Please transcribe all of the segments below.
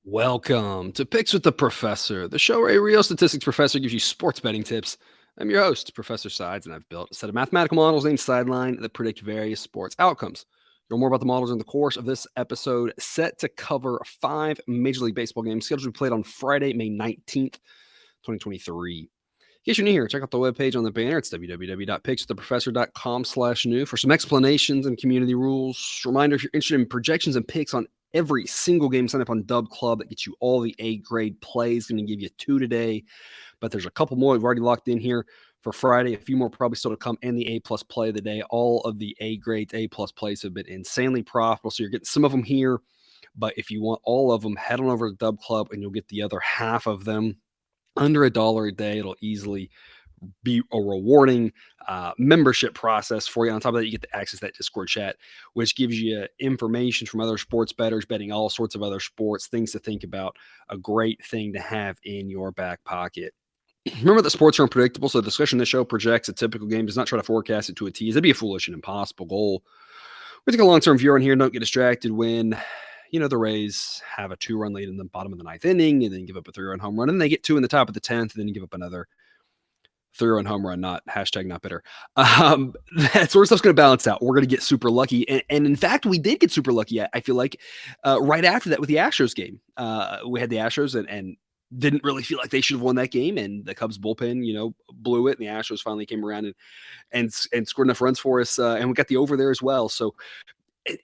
Welcome to Picks with the Professor, the show where a real statistics professor gives you sports betting tips. I'm your host, Professor Sides, and I've built a set of mathematical models named Sideline that predict various sports outcomes. You'll learn more about the models in the course of this episode, set to cover 5 Major League Baseball games scheduled to be played on Friday, May 19th, 2023. In case you're new here, check out the webpage on the banner. It's www.pickswiththeprofessor.com/new for some explanations and community rules. Reminder, if you're interested in projections and picks on every single game, sign up on Dub Club. That gets you all the A-grade plays. Going to give you 2 today, but there's a couple more we've already locked in here for Friday. A few more probably still to come, and the A-plus play of the day. All of the A-grades, A-plus plays have been insanely profitable, so you're getting some of them here, but if you want all of them, head on over to Dub Club, and you'll get the other half of them under $1 a day. It'll easily be a rewarding membership process for you. On top of that, you get to access that Discord chat, which gives you information from other sports bettors betting all sorts of other sports, things to think about. A great thing to have in your back pocket. Remember that sports are unpredictable, so the discussion in this show projects a typical game, does not try to forecast it to a T. That'd be a foolish and impossible goal. We take a long-term view on here and don't get distracted when the Rays have a 2-run lead in the bottom of the 9th inning and then give up a 3-run home run, and they get 2 in the top of the 10th and then give up another 3-run home run, not bitter. That sort of stuff's going to balance out. We're going to get super lucky. And in fact, we did get super lucky, I feel like, right after that with the Astros game. We had the Astros and didn't really feel like they should have won that game. And the Cubs bullpen, blew it. And the Astros finally came around and scored enough runs for us. And we got the over there as well. So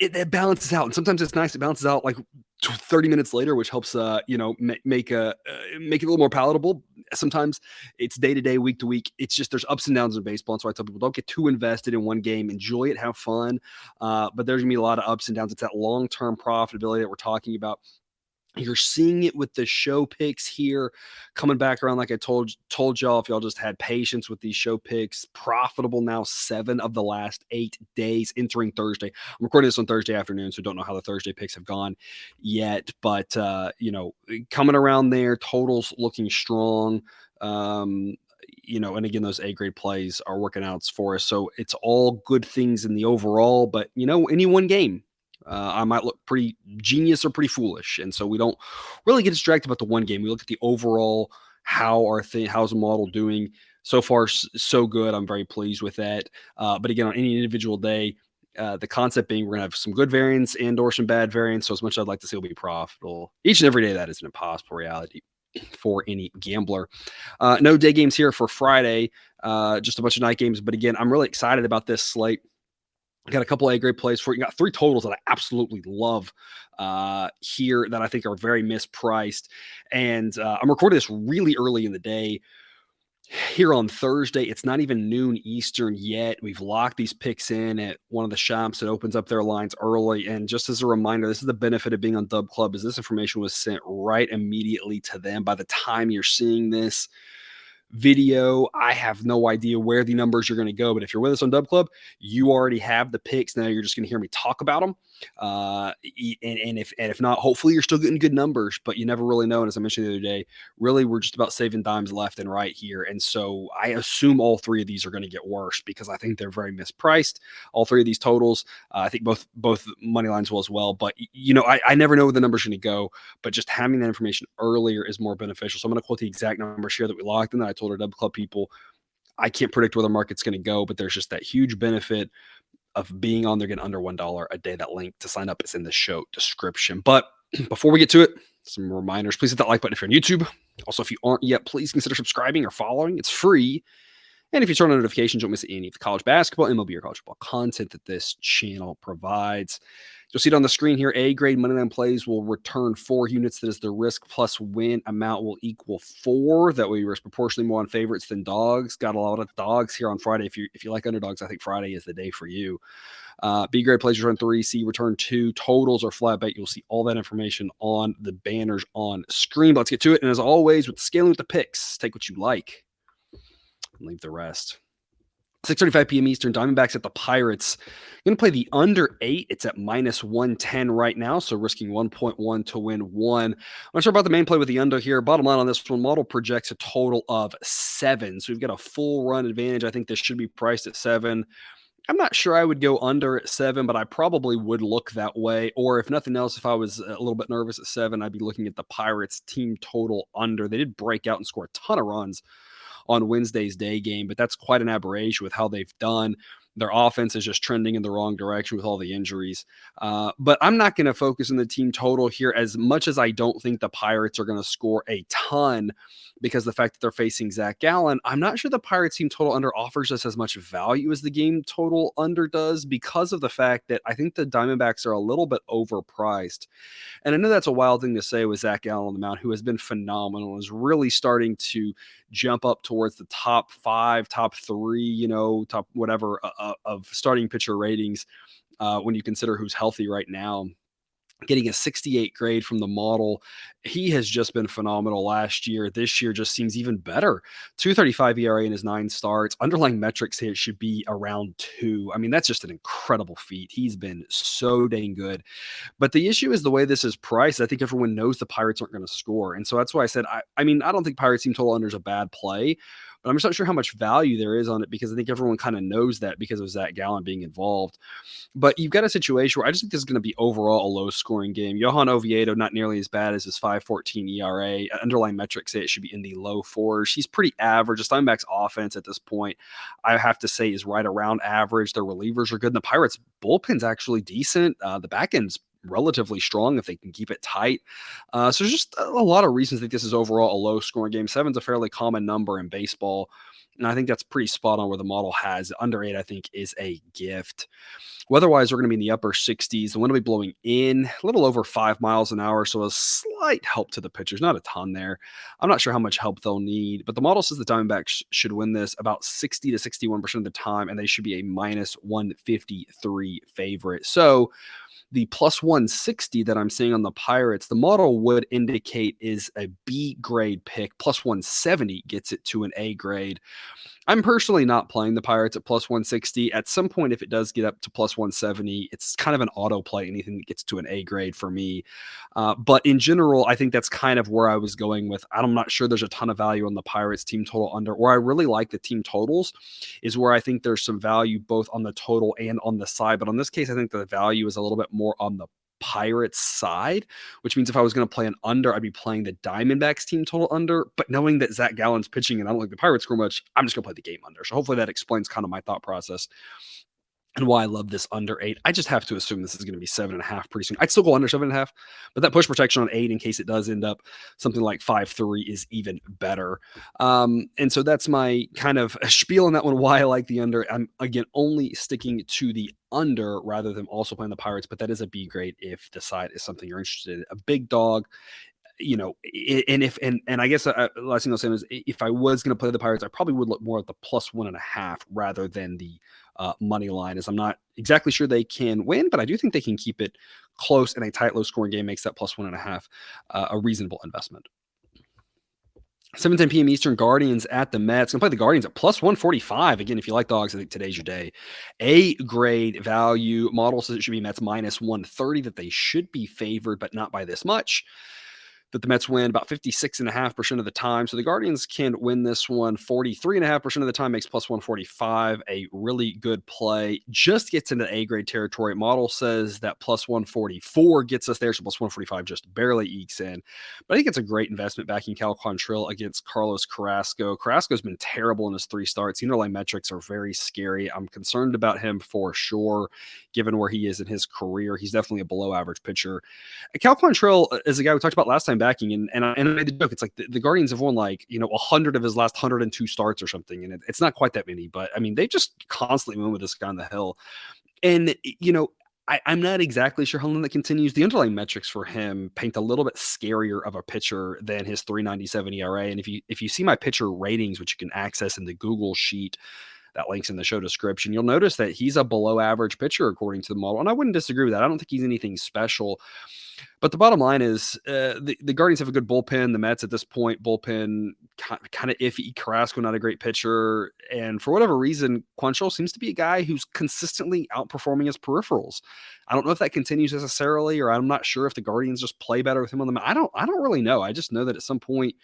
it balances out. And sometimes it's nice. It balances out like 30 minutes later, which helps, make it a little more palatable. Sometimes it's day to day, week to week. It's just there's ups and downs in baseball. And so I tell people, don't get too invested in one game. Enjoy it, have fun. But there's gonna be a lot of ups and downs. It's that long-term profitability that we're talking about. You're seeing it with the show picks here coming back around. Like I told y'all, if y'all just had patience with these show picks, profitable now 7 of the last 8 days entering Thursday. I'm recording this on Thursday afternoon, so don't know how the Thursday picks have gone yet, but coming around there, totals looking strong. And again, those A-grade plays are working out for us. So it's all good things in the overall, but any one game, I might look pretty genius or pretty foolish. And so we don't really get distracted about the one game. We look at the overall, how's the model doing? So far, so good. I'm very pleased with that. But again, on any individual day, the concept being we're going to have some good variance and or some bad variance. So as much as I'd like to see it'll be profitable, each and every day, that is an impossible reality for any gambler. No day games here for Friday, just a bunch of night games. But again, I'm really excited about this slate. Got a couple A-grade plays for you. Got 3 totals that I absolutely love here that I think are very mispriced. And I'm recording this really early in the day here on Thursday. It's not even noon Eastern yet. We've locked these picks in at one of the shops that opens up their lines early. And just as a reminder, this is the benefit of being on Dub Club, is this information was sent right immediately to them. By the time you're seeing this video, I have no idea where the numbers are going to go, but if you're with us on Dub Club, you already have the picks. Now you're just going to hear me talk about them. And if not, hopefully you're still getting good numbers, but you never really know. And as I mentioned the other day, really, we're just about saving dimes left and right here. And so I assume all 3 of these are going to get worse because I think they're very mispriced. All 3 of these totals, I think both money lines will as well. But I never know where the numbers are going to go, but just having that information earlier is more beneficial. So I'm going to quote the exact numbers here that we locked in that I told our Dub Club people. I can't predict where the market's going to go, but there's just that huge benefit of being on there, getting under $1 a day. That link to sign up is in the show description. But before we get to it, some reminders. Please hit that like button if you're on YouTube. Also, if you aren't yet, please consider subscribing or following. It's free. And if you turn on notifications, you don't miss any of the college basketball, MLB, or college football content that this channel provides. You'll see it on the screen here. A-grade moneyline plays will return 4 units. That is, the risk plus win amount will equal 4. That way you risk proportionally more on favorites than dogs. Got a lot of dogs here on Friday. If you like underdogs, I think Friday is the day for you. B-grade plays return 3, C return 2. Totals are flat bet. You'll see all that information on the banners on screen. But let's get to it. And as always, with scaling with the picks, take what you like and leave the rest. 6:35 p.m. Eastern, Diamondbacks at the Pirates. Going to play the under 8. It's at -110 right now, so risking 1.1 to win 1. I'm not sure about the main play with the under here. Bottom line on this one, model projects a total of 7. So we've got a full run advantage. I think this should be priced at 7. I'm not sure I would go under at 7, but I probably would look that way. Or if nothing else, if I was a little bit nervous at 7, I'd be looking at the Pirates team total under. They did break out and score a ton of runs on Wednesday's day game, but that's quite an aberration with how they've done. Their offense is just trending in the wrong direction with all the injuries. But I'm not going to focus on the team total here as much as I don't think the Pirates are going to score a ton because the fact that they're facing Zach Gallen. I'm not sure the Pirates team total under offers us as much value as the game total under does because of the fact that I think the Diamondbacks are a little bit overpriced. And I know that's a wild thing to say with Zach Gallen on the mound, who has been phenomenal, is really starting to jump up towards the top 5, top 3, top whatever of starting pitcher ratings when you consider who's healthy right now. Getting a 68 grade from the model. He has just been phenomenal last year. This year just seems even better. 2.35 ERA in his 9 starts. Underlying metrics say it should be around 2. I mean, that's just an incredible feat. He's been so dang good. But the issue is the way this is priced. I think everyone knows the Pirates aren't going to score. And so that's why I said, I mean, I don't think Pirates team total under is a bad play, but I'm just not sure how much value there is on it because I think everyone kind of knows that because of Zach Gallen being involved. But you've got a situation where I just think this is going to be overall a low-scoring game. Johan Oviedo, not nearly as bad as his 5.14 ERA. Underlying metrics say it should be in the low 4s. He's pretty average. The Diamondbacks offense at this point, I have to say, is right around average. Their relievers are good. And the Pirates bullpen's actually decent. The back end's relatively strong if they can keep it tight. So there's just a lot of reasons that this is overall a low-scoring game. 7's a fairly common number in baseball. And I think that's pretty spot on where the model has. Under 8, I think, is a gift. Weather-wise, we're going to be in the upper 60s. The wind will be blowing in a little over 5 miles an hour, so a slight help to the pitchers. Not a ton there. I'm not sure how much help they'll need, but the model says the Diamondbacks should win this about 60 to 61% of the time, and they should be a -153 favorite. So the +160 that I'm seeing on the Pirates, the model would indicate is a B grade pick. +170 gets it to an A grade. I'm personally not playing the Pirates at +160. At some point, if it does get up to +170, it's kind of an auto play, anything that gets to an A grade for me. But in general, I think that's kind of where I was going with. I'm not sure there's a ton of value on the Pirates team total under. Where I really like the team totals is where I think there's some value both on the total and on the side. But on this case, I think the value is a little bit more on the Pirates side, which means if I was going to play an under, I'd be playing the Diamondbacks team total under. But knowing that Zach Gallen's pitching and I don't like the Pirates score much, I'm just going to play the game under. So hopefully that explains kind of my thought process and why I love this under 8. I just have to assume this is going to be 7.5 pretty soon. I'd still go under 7.5, but that push protection on 8 in case it does end up something like 5.3 is even better. And so that's my kind of spiel on that one, why I like the under. I'm, again, only sticking to the under rather than also playing the Pirates, but that is a B grade if the side is something you're interested in. A big dog, and I guess last thing I'll say is if I was going to play the Pirates, I probably would look more at the +1.5 rather than the money line, as I'm not exactly sure they can win, but I do think they can keep it close, and a tight, low-scoring game makes that +1.5 a reasonable investment. 7:10 p.m. Eastern, Guardians at the Mets. Going to play the Guardians at +145. Again, if you like dogs, I think today's your day. A grade value. Model says it should be Mets -130, that they should be favored, but not by this much. That the Mets win about 56.5% of the time. So the Guardians can win this one 43.5% of the time, makes +145 a really good play. Just gets into A grade territory. Model says that +144 gets us there, so +145 just barely ekes in. But I think it's a great investment backing Cal Quantrill against Carlos Carrasco. Carrasco's been terrible in his 3 starts. Underlying metrics are very scary. I'm concerned about him for sure, given where he is in his career. He's definitely a below average pitcher. Cal Quantrill is a guy we talked about last time backing, and I made the joke. It's like the Guardians have won 100 of his last 102 starts or something, and it's not quite that many, but I mean they just constantly win with this guy on the hill. And I'm not exactly sure how long that continues. The underlying metrics for him paint a little bit scarier of a pitcher than his 3.97 ERA. And if you see my pitcher ratings, which you can access in the Google sheet, that link's in the show description, you'll notice that he's a below average pitcher according to the model. And I wouldn't disagree with that. I don't think he's anything special. But the bottom line is the Guardians have a good bullpen. The Mets at this point, bullpen kind of iffy. Carrasco, not a great pitcher. And for whatever reason, Quantrill seems to be a guy who's consistently outperforming his peripherals. I don't know if that continues necessarily, or I'm not sure if the Guardians just play better with him on the mound. I don't really know. I just know that at some point,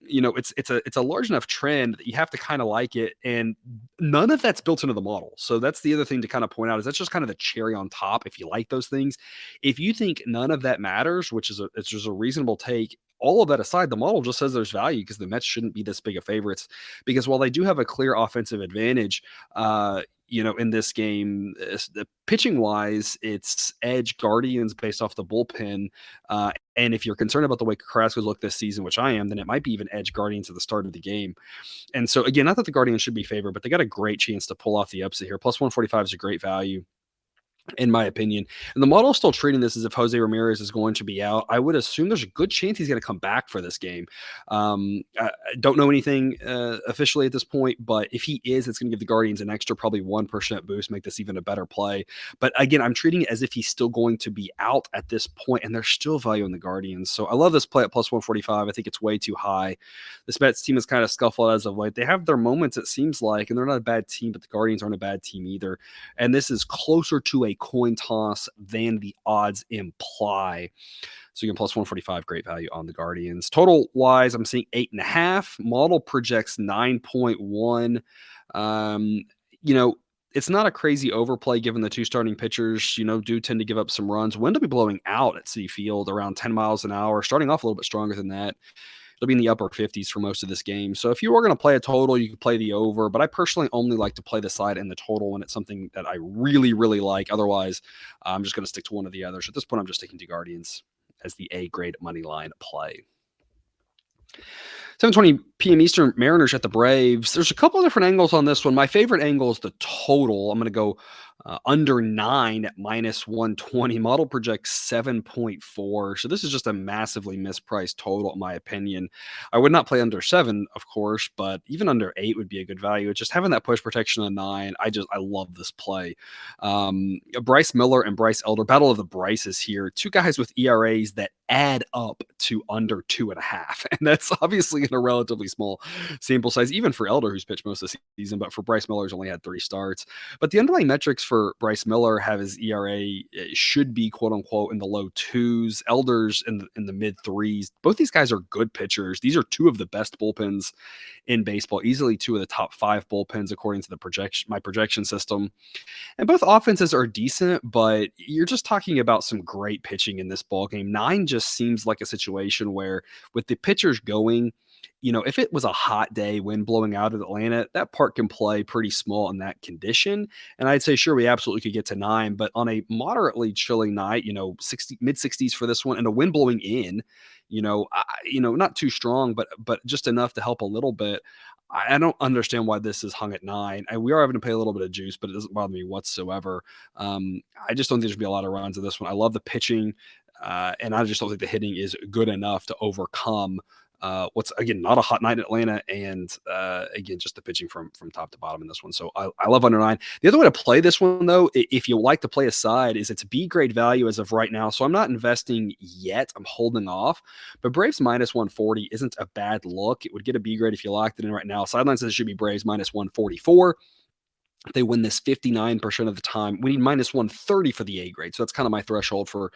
it's a large enough trend that you have to kind of like it, and none of that's built into the model. So that's the other thing to kind of point out, is that's just kind of the cherry on top. If you like those things, if you think none of that matters, it's just a reasonable take. All of that aside, the model just says there's value because the Mets shouldn't be this big of favorites, because while they do have a clear offensive advantage, in this game, the pitching wise, it's edge Guardians based off the bullpen. And if you're concerned about the way Carrasco's looked this season, which I am, then it might be even edge Guardians at the start of the game. And so again, not that the Guardians should be favored, but they got a great chance to pull off the upset here. Plus 145 is a great value, in my opinion. And the model is still treating this as if Jose Ramirez is going to be out. I would assume there's a good chance he's going to come back for this game. I don't know anything officially at this point, but if he is, it's going to give the Guardians an extra probably 1% boost, make this even a better play. But again, I'm treating it as if he's still going to be out at this point, and there's still value in the Guardians. So I love this play at plus 145. I think it's way too high. This Mets team is kind of scuffled as of late. They have their moments, it seems like, and they're not a bad team, but the Guardians aren't a bad team either. And this is closer to a coin toss than the odds imply. So you can plus 145, great value on the Guardians. Total wise, I'm seeing 8.5. Model projects 9.1. It's not a crazy overplay given the two starting pitchers, do tend to give up some runs. Wind will be blowing out at Citi Field around 10 miles an hour, starting off a little bit stronger than that. It'll be in the upper 50s for most of this game. So if you are going to play a total, you can play the over, but I personally only like to play the side and the total when it's something that I really, really like. Otherwise, I'm just going to stick to one or the other. So at this point, I'm just sticking to Guardians as the A grade money line play. 7:20 p.m. Eastern, Mariners at the Braves. There's a couple of different angles on this one. My favorite angle is the total. I'm going to go under 9 at minus 120. Model projects 7.4. So this is just a massively mispriced total, in my opinion. I would not play under 7, of course, but even under 8 would be a good value. It's just having that push protection on 9. I love this play. Bryce Miller and Bryce Elder, battle of the Bryces here. Two guys with ERAs that add up to under 2.5. And that's obviously in a relatively small sample size, even for Elder, who's pitched most of the season, but for Bryce Miller, who's only had 3 starts. But the underlying metrics for Bryce Miller have his ERA should be quote unquote in the low 2s, Elder's in the mid 3s. Both these guys are good pitchers. These are two of the best bullpens in baseball, easily 2 of the top 5 bullpens according to my projection system. And both offenses are decent, but you're just talking about some great pitching in this ball game. 9 just seems like a situation where, with the pitchers going, if it was a hot day, wind blowing out of Atlanta, that park can play pretty small in that condition. And I'd say, sure, we absolutely could get to 9, but on a moderately chilly night, mid 60s for this one, and a wind blowing in, not too strong, but just enough to help a little bit. I don't understand why this is hung at 9. We are having to pay a little bit of juice, but it doesn't bother me whatsoever. I just don't think there's going to be a lot of runs in this one. I love the pitching, and I just don't think the hitting is good enough to overcome what's, again, not a hot night in Atlanta, and again, just the pitching from top to bottom in this one. So I love under 9. The other way to play this one, though, if you like to play a side, is it's B grade value as of right now. So I'm not investing yet. I'm holding off. But Braves minus 140 isn't a bad look. It would get a B grade if you locked it in right now. Sideline says it should be Braves minus 144. They win this 59% of the time. We need minus 130 for the A grade. So that's kind of my threshold for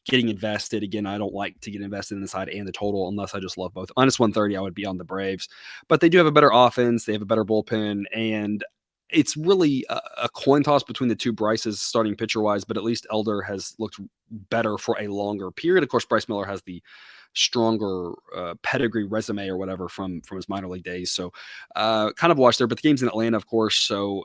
getting invested. Again, I don't like to get invested in the side and the total unless I just love both. Minus 130, I would be on the Braves. But they do have a better offense. They have a better bullpen. And it's really a coin toss between the two Bryces starting pitcher-wise, but at least Elder has looked better for a longer period. Of course, Bryce Miller has the stronger pedigree resume or whatever from his minor league days. So kind of watch there, but the game's in Atlanta, of course. So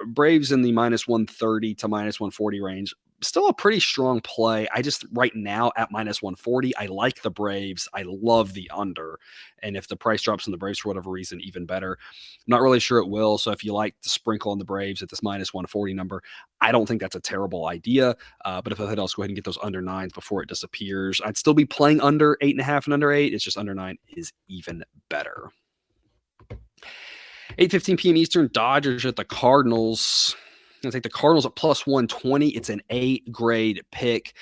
Braves in the minus 130 to minus 140 range. Still a pretty strong play. I just, right now at minus 140, I like the Braves. I love the under. And if the price drops on the Braves for whatever reason, even better. I'm not really sure it will. So if you like to sprinkle on the Braves at this minus 140 number, I don't think that's a terrible idea. But if nothing else, go ahead and get those under 9s before it disappears. I'd still be playing under 8.5 and under 8. It's just under 9 is even better. 8:15 p.m. Eastern, Dodgers at the Cardinals. I'm going to take the Cardinals at plus 120. It's an A grade pick.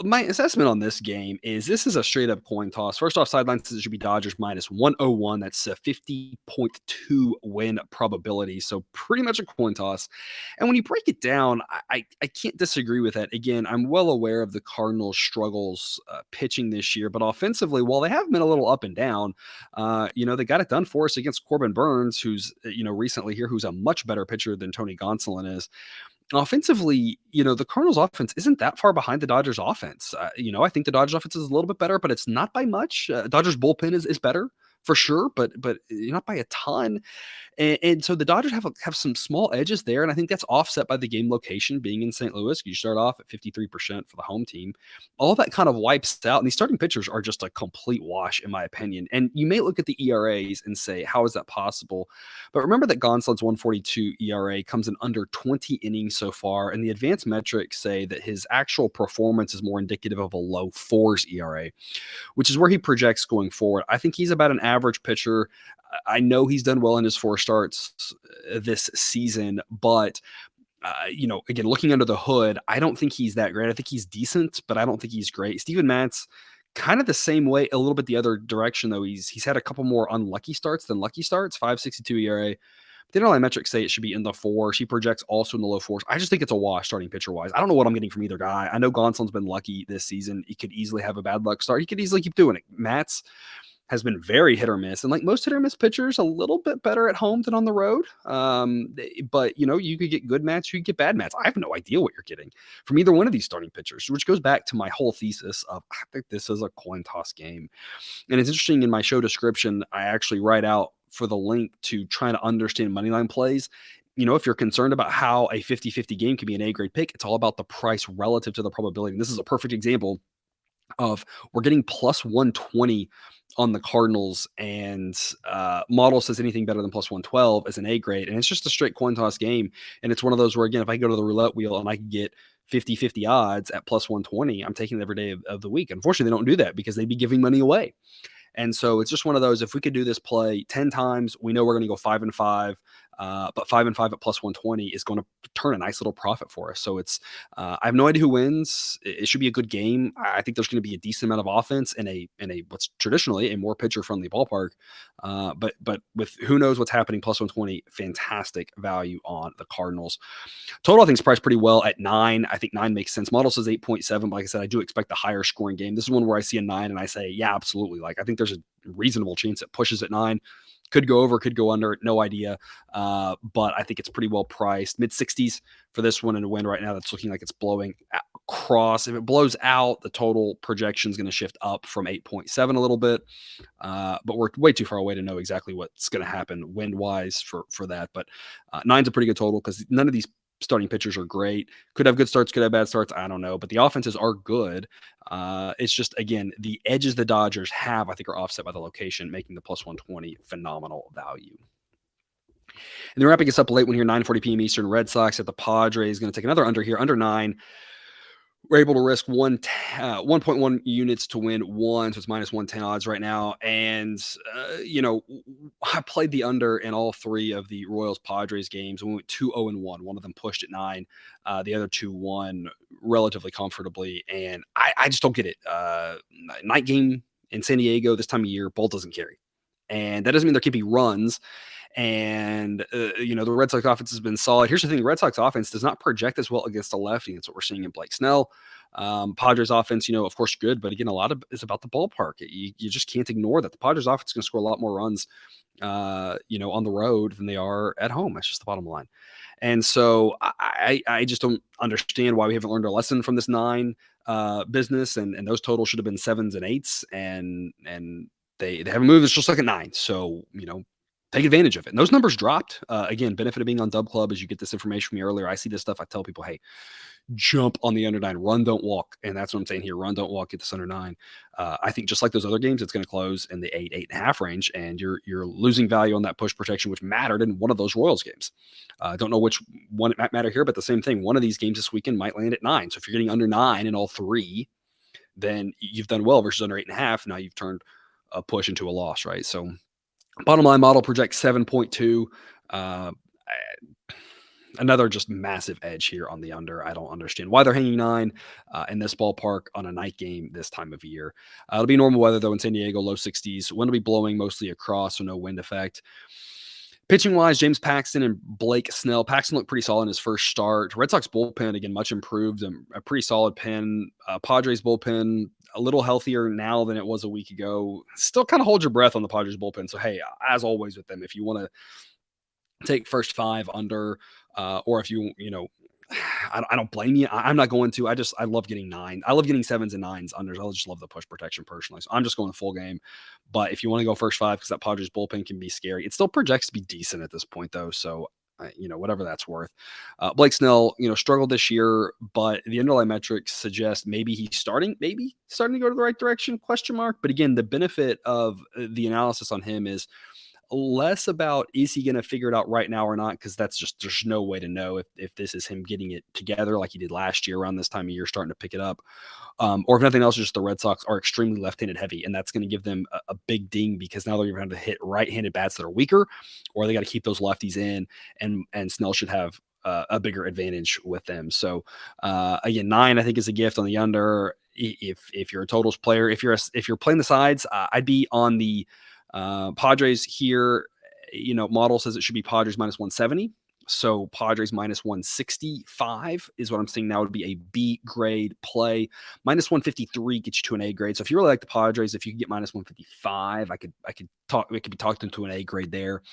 My assessment on this game is this is a straight up coin toss. First off, sideline says it should be Dodgers minus 101. That's a 50.2 win probability. So pretty much a coin toss. And when you break it down, I can't disagree with that. Again, I'm well aware of the Cardinals' struggles pitching this year, but offensively, while they have been a little up and down, they got it done for us against Corbin Burns, who's, recently here, who's a much better pitcher than Tony Gonsolin is. Offensively, the Cardinals offense isn't that far behind the Dodgers offense. I think the Dodgers offense is a little bit better, but it's not by much. Dodgers bullpen is better for sure, but not by a ton. And so the Dodgers have some small edges there, and I think that's offset by the game location being in St. Louis. You start off at 53% for the home team. All that kind of wipes out, and these starting pitchers are just a complete wash, in my opinion. And you may look at the ERAs and say, how is that possible? But remember that Gonsolin's 142 ERA comes in under 20 innings so far, and the advanced metrics say that his actual performance is more indicative of a low fours ERA, which is where he projects going forward. I think he's about an average pitcher. I know he's done well in his 4 starts this season, but again, looking under the hood, I don't think he's that great. I think he's decent, but I don't think he's great. Steven Matz, kind of the same way, a little bit the other direction though. He's had a couple more unlucky starts than lucky starts. 5.62 ERA. The underlying metrics say it should be in the 4s. He projects also in the low 4s. I just think it's a wash starting pitcher wise. I don't know what I'm getting from either guy. I know Gonsolin's been lucky this season. He could easily have a bad luck start. He could easily keep doing it. Matz has been very hit or miss. And like most hit or miss pitchers, a little bit better at home than on the road. But you could get good Mats, you could get bad Mats. I have no idea what you're getting from either one of these starting pitchers, which goes back to my whole thesis of I think this is a coin toss game. And it's interesting, in my show description, I actually write out for the link to trying to understand moneyline plays. If you're concerned about how a 50-50 game can be an A grade pick, it's all about the price relative to the probability. And this is a perfect example of we're getting plus 120 on the Cardinals, and model says anything better than plus 112 is an A grade. And it's just a straight coin toss game. And it's one of those where, again, if I go to the roulette wheel and I can get 50-50 odds at plus 120, I'm taking it every day of the week. Unfortunately, they don't do that because they'd be giving money away. And so it's just one of those, if we could do this play 10 times, we know we're going to go 5 and 5, but 5 and 5 at plus 120 is going to turn a nice little profit for us. So it's, I have no idea who wins. It should be a good game. I think there's going to be a decent amount of offense in a what's traditionally a more pitcher friendly ballpark. But with who knows what's happening, plus 120, fantastic value on the Cardinals. Total, I think, is priced pretty well at 9. I think 9 makes sense. Model says 8.7, but like I said, I do expect a higher scoring game. This is one where I see a 9 and I say, yeah, absolutely. Like, I think there's a reasonable chance it pushes at 9. Could go over, could go under, no idea. But I think it's pretty well priced. Mid 60s for this one, and a win right now that's looking like it's blowing across. If it blows out, the total projection is going to shift up from 8.7 a little bit. But we're way too far away to know exactly what's going to happen wind-wise for that. But 9's a pretty good total because none of these starting pitchers are great. Could have good starts, could have bad starts. I don't know. But the offenses are good. It's just, again, the edges the Dodgers have, I think, are offset by the location, making the plus 120 phenomenal value. And then wrapping us up late one here, 9:40 p.m. Eastern, Red Sox at the Padres. Going to take another under here, under 9. We're able to risk 1.1 units to win 1, so it's minus 110 odds right now. And, I played the under in all 3 of the Royals-Padres games. We went 2-0-1. One of them pushed at 9. The other 2 won relatively comfortably. And I just don't get it. Night game in San Diego this time of year, ball doesn't carry. And that doesn't mean there can't be runs. And, the Red Sox offense has been solid. Here's the thing. The Red Sox offense does not project as well against a lefty. That's what we're seing in Blake Snell. Padres offense, of course, good. But again, a lot of it's about the ballpark. You just can't ignore that. The Padres offense is going to score a lot more runs, on the road than they are at home. That's just the bottom line. And so I just don't understand why we haven't learned a lesson from this 9 business. And those totals should have been 7s and 8s. And they haven't moved. It's just like a 9. So, take advantage of it. And those numbers dropped. Again, benefit of being on Dub Club is you get this information from me earlier. I see this stuff. I tell people, hey, jump on the under 9, run, don't walk. And that's what I'm saying here. Run, don't walk, get this under 9. I think just like those other games, it's going to close in the 8.5 range. And you're losing value on that push protection, which mattered in one of those Royals games. I don't know which one it might matter here, but the same thing. One of these games this weekend might land at 9. So if you're getting under 9 in all 3, then you've done well versus under 8.5. Now you've turned a push into a loss, right? So Bottom line model projects 7.2. Another just massive edge here on the under. I don't understand why they're hanging 9 in this ballpark on a night game this time of year. It'll be normal weather, though, in San Diego, low 60s. Wind will be blowing mostly across, so no wind effect. Pitching wise, James Paxton and Blake Snell. Paxton looked pretty solid in his first start. Red Sox bullpen, again, much improved and a pretty solid pen. Padres bullpen, a little healthier now than it was a week ago. Still kind of hold your breath on the Padres bullpen. So, hey, as always with them, if you want to take first 5 under, or if you I don't blame you. I'm not going to. I love getting 9. I love getting 7s and 9s unders. I just love the push protection personally. So I'm just going the full game. But if you want to go first 5, because that Padres bullpen can be scary, it still projects to be decent at this point, though. So, whatever that's worth. Blake Snell, struggled this year, but the underlying metrics suggest maybe starting to go to the right direction, question mark. But again, the benefit of the analysis on him is less about is he going to figure it out right now or not, because there's no way to know if this is him getting it together like he did last year around this time of year, starting to pick it up, or if nothing else, just the Red Sox are extremely left-handed heavy, and that's going to give them a big ding, because now they're going to hit right-handed bats that are weaker, or they got to keep those lefties in, and Snell should have a bigger advantage with them. So again, 9 I think is a gift on the under. If you're a totals player, if you're playing the sides, I'd be on the Padres here. Model says it should be Padres minus 170. So Padres minus 165 is what I'm seeing now would be a B grade play. Minus 153 gets you to an A grade. So if you really like the Padres, if you could get minus 155, I could talk. It could be talked into an A grade there.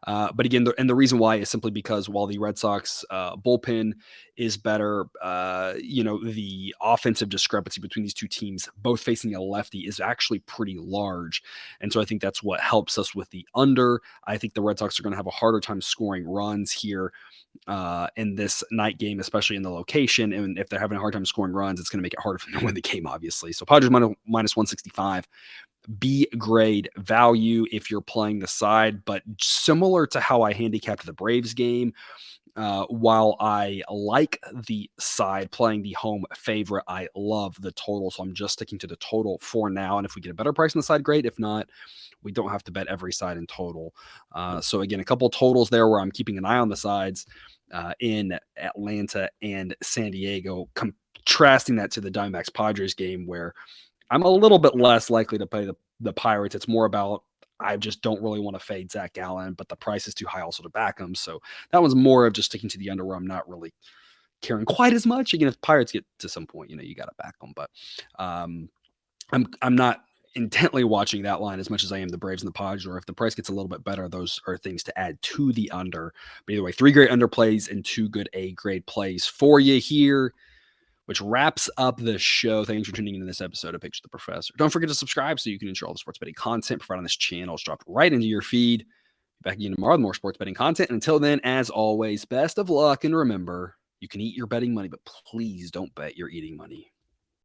But again, the reason why is simply because while the Red Sox bullpen is better, the offensive discrepancy between these two teams, both facing a lefty, is actually pretty large. And so I think that's what helps us with the under. I think the Red Sox are going to have a harder time scoring runs here in this night game, especially in the location. And if they're having a hard time scoring runs, it's going to make it harder for them to win the game, obviously. So Padres minus 165. B grade value if you're playing the side, but similar to how I handicapped the Braves game, while I like the side playing the home favorite, I love the total. So I'm just sticking to the total for now. And if we get a better price on the side, great. If not, we don't have to bet every side in total. So again, a couple totals there where I'm keeping an eye on the sides in Atlanta and San Diego, contrasting that to the Diamondbacks Padres game, where I'm a little bit less likely to play the Pirates. It's more about I just don't really want to fade Zach Gallen, but the price is too high also to back him. So that was more of just sticking to the under, where I'm not really caring quite as much. Again, if Pirates get to some point, you got to back them. But I'm not intently watching that line as much as I am the Braves and the Padres, or if the price gets a little bit better, those are things to add to the under. But either way, 3 great under plays and 2 good A grade plays for you here, which wraps up the show. Thanks for tuning into this episode of Picture the Professor. Don't forget to subscribe so you can ensure all the sports betting content provided on this channel is dropped right into your feed. Back again tomorrow with more sports betting content. And until then, as always, best of luck. And remember, you can eat your betting money, but please don't bet your eating money.